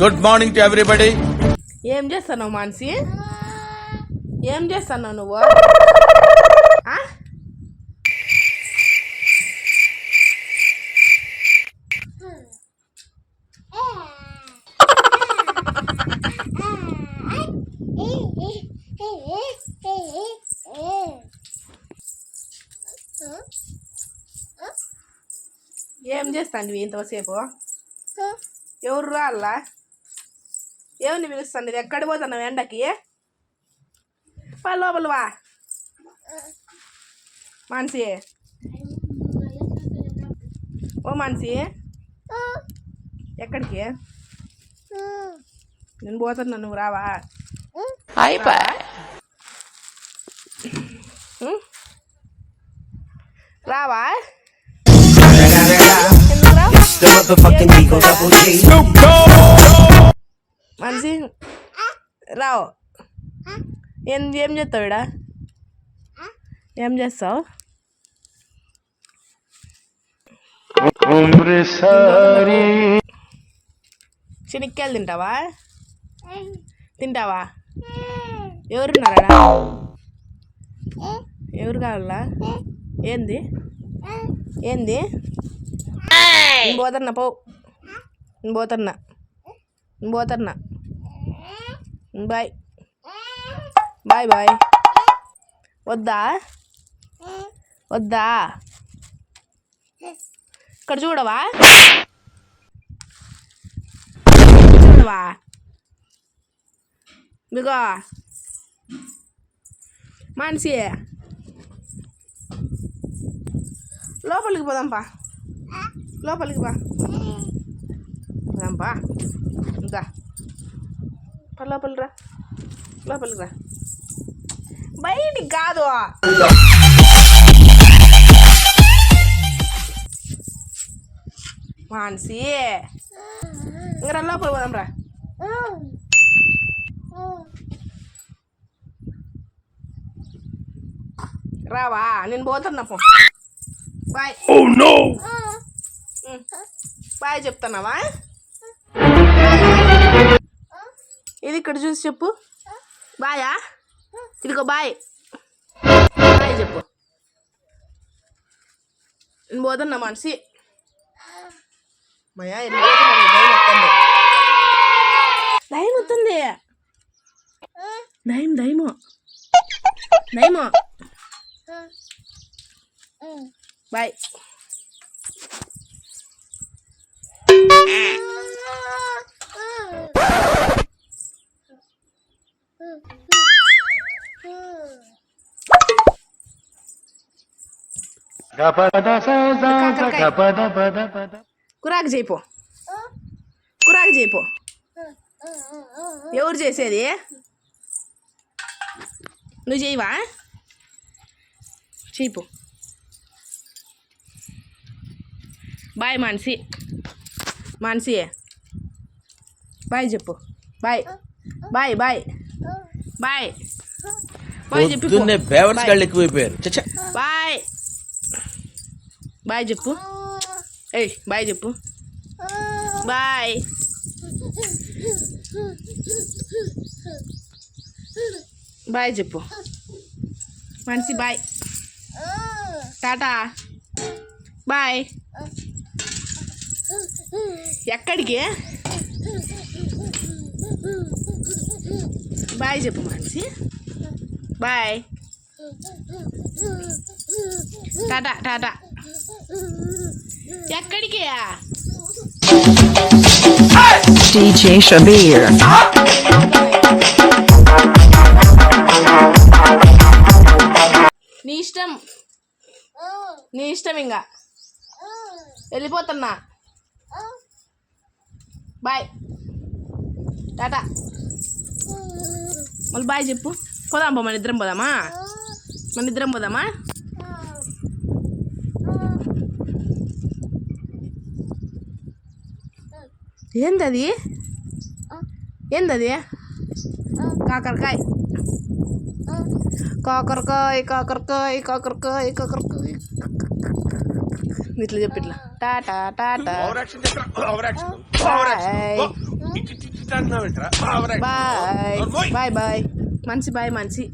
Good morning to everybody. ఏం చేస్తున్నావు మాన్సి? ఏం చేస్తున్నావు నువ్వు? ఆ? ఏం చేస్తాండి ఇంతసేపు? ఎవరు రాళ్ళా? ఏమని పిలుస్తాండి? ఎక్కడ పోతున్నావు ఎండకి? లోపల వా మాన్సి. ఓ మాన్సి, ఎక్కడికి? నేను పోతున్నా, నువ్వు రావా? రావా? మనిషి రావు. ఏం చేస్తావు ఇడా? ఏం చేస్తావు? శనిక్కాయలు తింటావా? తింటావా? ఎవరున్నారా? ఎవరు కావాలా? ఏంది ఏంది? నేను పోతున్నా, పో. నేను పోతున్నా, నేను పోతున్నా. Bye bye bye. వద్దా? వద్దా? ఇక్కడ చూడవా? చూడవా? బిగో మాన్సి, లోపలికి పోదాంపా. లోపలికి బా. పోదాంపా. ఇంకా లోపలికి రా. లోపలికి రా. బయటికి కాదు. మాన్సి, ఇంకా లోపలికి పోదాం రా. రావా? నేను పోతున్నా, పో. బాయ్. బాయ్ చెప్తున్నావా? ఇది ఇక్కడ చూసి చెప్పు. బాయా? ఇదిగో బాయ్. బాయ్ చెప్పు. నేను పోతున్నా మనిషి. మయా దయ్యం వస్తుంది. దయ్యం దయ్యము దయ్యము. బాయ్. కురాకు చేయిపో. కురాకు చేయిపో. ఎవరు చేసేది? నువ్వు చేయవా? చేయిపో. బాయ్ మాన్సి. మాన్సి బాయ్ చెప్పు. Bye bye bye bye bye చెప్పు. బేవర్స్ గాళ్ళు ఎక్కువైపోయారు. బాయ్ బాయ్ చెప్పు. ఏయ్ బాయ్ చెప్పు. బాయ్. బాయ్ చెప్పు మనిషి. బాయ్. టాటా. బాయ్. ఎక్కడికి? బాయ్ చెప్పు మనిషి. బాయ్. టాటా టాటా. ఎక్కడికి? DJ Shabir. నీ ఇష్టం, నీ ఇష్టం. ఇంకా వెళ్ళిపోతున్నా. బాయ్. టాటా. మళ్ళీ బాయ్ చెప్పు. పోదాం, మన ఇద్దరం పోదామా? మన ఇద్దరం పోదామా? ఏందది? ఏందది? కాకరకాయ. కాకరకాయ కాకరకాయ కాకరకాయ కాకరకాయ. ఇట్లా చెప్పు. ఇట్లా టాటా టాటా. అంటున్నావేంట్రా? బాయ్ నోర్మోయ్. బాయ్ బాయ్ మనిషి బాయ్ మనిషి